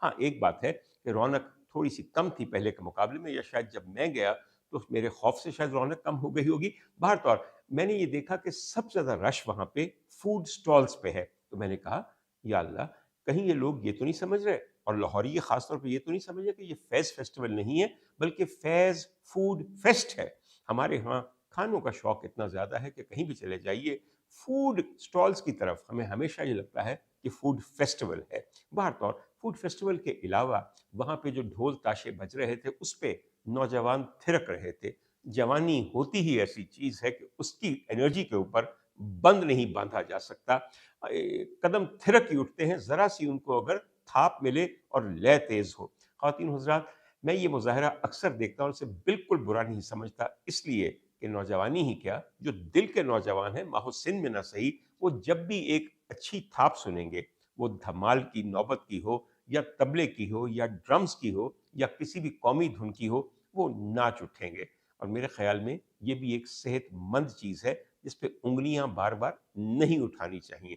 ہاں ایک بات ہے کہ رونق تھوڑی سی کم تھی پہلے کے مقابلے میں، یا شاید جب میں گیا تو میرے خوف سے شاید رونق کم ہو گئی ہوگی۔ باہر طور میں نے یہ دیکھا کہ سب سے زیادہ رش وہاں پہ فوڈ سٹالز پہ ہے، تو میں نے کہا یا اللہ کہیں یہ لوگ یہ تو نہیں سمجھ رہے، اور لاہوری یہ خاص طور پہ یہ تو نہیں سمجھ رہے کہ یہ فیض فیسٹیول نہیں ہے بلکہ فیض فوڈ فیسٹ ہے۔ ہمارے ہاں کھانوں کا شوق اتنا زیادہ ہے کہ کہیں بھی چلے جائیے فوڈ سٹالز کی طرف ہمیں ہمیشہ یہ لگتا ہے کہ فوڈ فیسٹیول ہے۔ باہر طور فوڈ فیسٹیول کے علاوہ وہاں پہ جو ڈھول تاشے بج رہے تھے اس پہ نوجوان تھرک رہے تھے۔ جوانی ہوتی ہی ایسی چیز ہے کہ اس کی انرجی کے اوپر بند نہیں باندھا جا سکتا، قدم تھرک ہی اٹھتے ہیں ذرا سی ان کو اگر تھاپ ملے اور لے تیز ہو۔ خواتین حضرات، میں یہ مظاہرہ اکثر دیکھتا ہوں، اسے بالکل برا نہیں سمجھتا، اس لیے کہ نوجوانی ہی کیا، جو دل کے نوجوان ہیں ماہ سن میں نہ صحیح، وہ جب بھی ایک اچھی تھاپ سنیں گے، وہ دھمال کی نوبت کی ہو یا طبلے کی ہو یا ڈرمز کی ہو یا کسی بھی قومی دھن کی ہو، وہ ناچ اٹھیں گے۔ اور میرے خیال میں یہ بھی ایک صحت مند چیز ہے جس پہ انگلیاں بار بار نہیں اٹھانی چاہیے۔